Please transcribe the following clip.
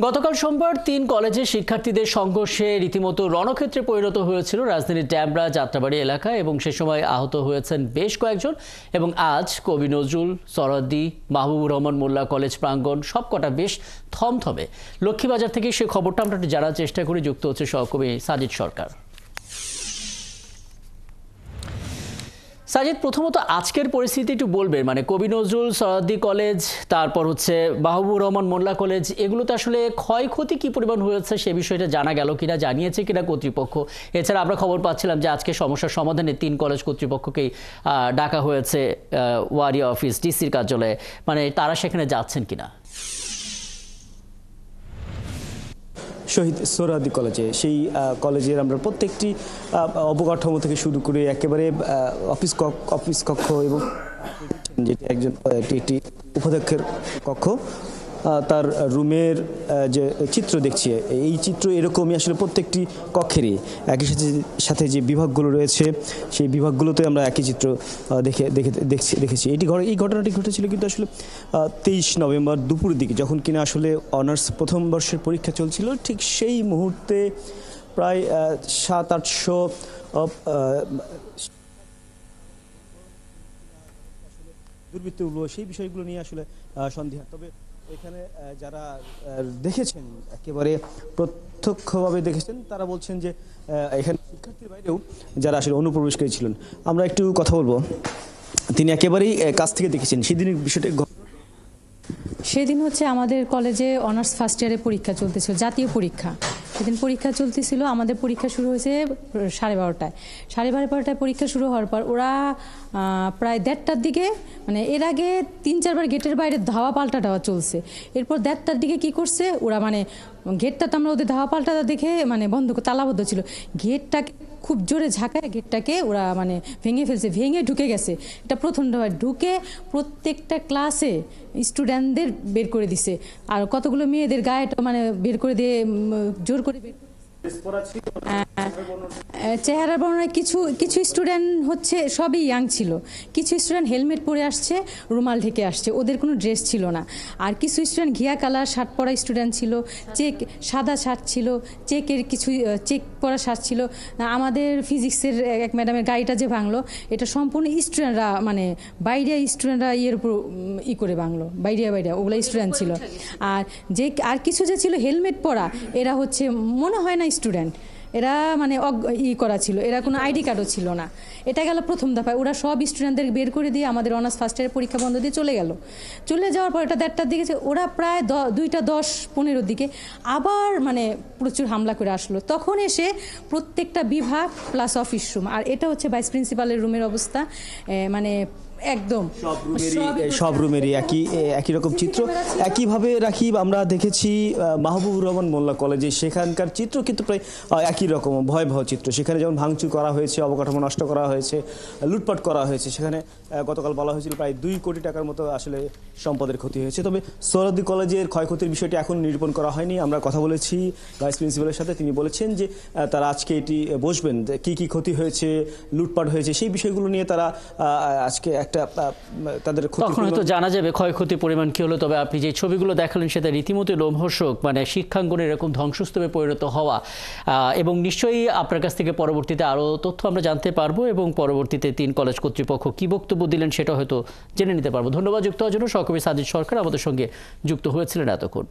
গতকাল সোমবার ৩ কলেজের শিক্ষার্থীদের সংঘর্ষে রীতিমতো রণক্ষেত্রে পরিণত হয়েছিল রাজধানীর ড্যামরা যাত্রাবাড়ি এলাকা এবং সে সময় আহত হয়েছেন বেশ কয়েকজন। এবং আজ কবি নজরুল, সরোয়ার্দী, মাহবুবুর রহমান মোল্লা কলেজ প্রাঙ্গণ সবকটা বেশ থমথমে। লক্ষ্মীবাজার থেকে সে খবরটা আমরা একটু জানার চেষ্টা করি। যুক্ত হচ্ছে সহকর্মী সাজিদ সরকার। সাজিদ, প্রথমত আজকের পরিস্থিতি একটু বলবেন, মানে কবি নজরুল, সরোয়ার্দী কলেজ, তারপর হচ্ছে মাহবুবুর রহমান মোল্লা কলেজ, এগুলোতে আসলে ক্ষয়ক্ষতি কি পরিমাণ হয়েছে সে বিষয়টা জানা গেল কিনা, জানিয়েছে কিনা কর্তৃপক্ষ? এছাড়া আমরা খবর পাচ্ছিলাম যে আজকে সমস্যার সমাধানে ৩ কলেজ কর্তৃপক্ষকেই ডাকা হয়েছে ওয়ারিয়া অফিস, ডিসির কার্যালয়ে, মানে তারা সেখানে যাচ্ছেন কিনা? শহীদ সোহরাওয়ার্দী কলেজে, সেই কলেজের আমরা প্রত্যেকটি অবকাঠামো থেকে শুরু করে একেবারে অফিস কক্ষ এবং যেটি একটি উপাধ্যক্ষের কক্ষ, তার রুমের যে চিত্র দেখছি, এই চিত্র এরকমই আসলে প্রত্যেকটি কক্ষেরই একই সাথে যে বিভাগগুলো রয়েছে সেই বিভাগগুলোতে আমরা একই চিত্র দেখেছি। এই ঘটনাটি ঘটেছিল কিন্তু আসলে 23 নভেম্বর দুপুরের দিকে, যখন কিনা আসলে অনার্স প্রথম বর্ষের পরীক্ষা চলছিল। ঠিক সেই মুহূর্তে প্রায় 700-800 দুর্বৃত্তগুলো সেই বিষয়গুলো নিয়ে আসলে সন্দেহান। তবে এখানে যারা দেখেছেন, একেবারে প্রত্যক্ষভাবে দেখেছেন, তারা বলছেন যে এখানে শিক্ষার্থীর বাইরেও যারা আসলে অনুপ্রবেশকারী ছিলেন, আমরা একটু কথা বলবো। তিনি একেবারেই কাছ থেকে দেখেছেন সেদিনের বিষয়টা। সেদিন হচ্ছে আমাদের কলেজে অনার্স ফার্স্ট ইয়ারে পরীক্ষা চলতেছিল, জাতীয় পরীক্ষা। সেদিন পরীক্ষা চলতেছিল, আমাদের পরীক্ষা শুরু হয়েছে 12:30টায়। 12:30টায় পরীক্ষা শুরু হওয়ার পর ওরা প্রায় 1:30টার দিকে, মানে এর আগে 3-4 বার গেটের বাইরে ধাওয়া পাল্টা চলছে। এরপর 1:30টার দিকে কি করছে ওরা, মানে গেটটাতে আমরা ওদের ধাওয়া পাল্টা দেখে মানে বন্ধ, তালাবদ্ধ ছিল, গেটটাকে খুব জোরে ঝাঁকায় গেটটাকে ওরা মানে ভেঙে ফেলছে, ভেঙে ঢুকে গেছে। এটা প্রথমবার ঢুকে প্রত্যেকটা ক্লাসে স্টুডেন্টদের বের করে দিছে, আর কতগুলো মেয়েদের গায়ে মানে বের করে দিয়ে জোর করে চেহারার বর্ণনায় কিছু স্টুডেন্ট হচ্ছে সবই ইয়াং ছিল, কিছু স্টুডেন্ট হেলমেট পরে আসছে, রুমাল ঢেকে আসছে, ওদের কোনো ড্রেস ছিল না। আর কিছু স্টুডেন্ট ঘিয়া কালার শার্ট পরা স্টুডেন্ট ছিল, সাদা শার্ট ছিল, চেক পরা শার্ট ছিল। আমাদের ফিজিক্সের এক ম্যাডামের গাড়িটা যে ভাঙলো, এটা সম্পূর্ণ স্টুডেন্টরা, মানে বাইরে স্টুডেন্টরা ইয়ের উপর করে ভাঙলো, বাইরে ওগুলো স্টুডেন্ট ছিল। আর কিছু যে ছিল হেলমেট পরা, এরা হচ্ছে মনে হয় না স্টুডেন্ট, এরা মানে করা ছিল, এরা কোনো আইডি কার্ডও ছিল না। এটা গেল প্রথম দফায়। ওরা সব স্টুডেন্টদের বের করে দিয়ে আমাদের অনার্স ফার্স্ট ইয়ারের পরীক্ষা বন্ধ দিয়ে চলে যাওয়ার পর এটা 1:30টার দিকে ওরা প্রায় 2:10-15 দিকে আবার মানে প্রচুর হামলা করে আসলো। তখন এসে প্রত্যেকটা বিভাগ প্লাস অফিস রুম, আর এটা হচ্ছে ভাইস প্রিন্সিপালের রুমের অবস্থা, মানে একদম সব রুমেরই একই রকম চিত্র। একইভাবে রাকিব, আমরা দেখেছি মাহবুবুর রহমান মোল্লা কলেজে, সেখানকার চিত্র কিন্তু প্রায় একই রকম ভয়াবহ চিত্র। সেখানে যেমন ভাঙচুর করা হয়েছে, অবকাঠামো নষ্ট করা হয়েছে, লুটপাট করা হয়েছে। সেখানে গতকাল বলা হয়েছিল প্রায় 2 কোটি টাকার মতো আসলে সম্পদের ক্ষতি হয়েছে। তবে সোহরাওয়ার্দী কলেজের ক্ষয়ক্ষতির বিষয়টি এখন নিরূপণ করা হয়নি। আমরা কথা বলেছি ভাইস প্রিন্সিপালের সাথে, তিনি বলেছেন যে তারা আজকে এটি বসবেন, কি ক্ষতি হয়েছে, লুটপাট হয়েছে, সেই বিষয়গুলো নিয়ে তারা আজকে তাদের তখন হয়তো জানা যাবে ক্ষয়ক্ষতির পরিমাণ কি হলো। তবে আপনি যে ছবিগুলো দেখালেন সেটা রীতিমতো লোমহর্ষক, মানে শিক্ষাঙ্গনে এরকম ধ্বংসস্তূপে পরিণত হওয়া, এবং নিশ্চয়ই আপনার কাছ থেকে পরবর্তীতে আরও তথ্য আমরা জানতে পারবো এবং পরবর্তীতে 3 কলেজ কর্তৃপক্ষ কি বক্তব্য দিলেন সেটা হয়তো জেনে নিতে পারবো। ধন্যবাদ যুক্ত হওয়ার জন্য। সহকর্মী সাজিদ সরকার আমাদের সঙ্গে যুক্ত হয়েছিলেন এতক্ষণ।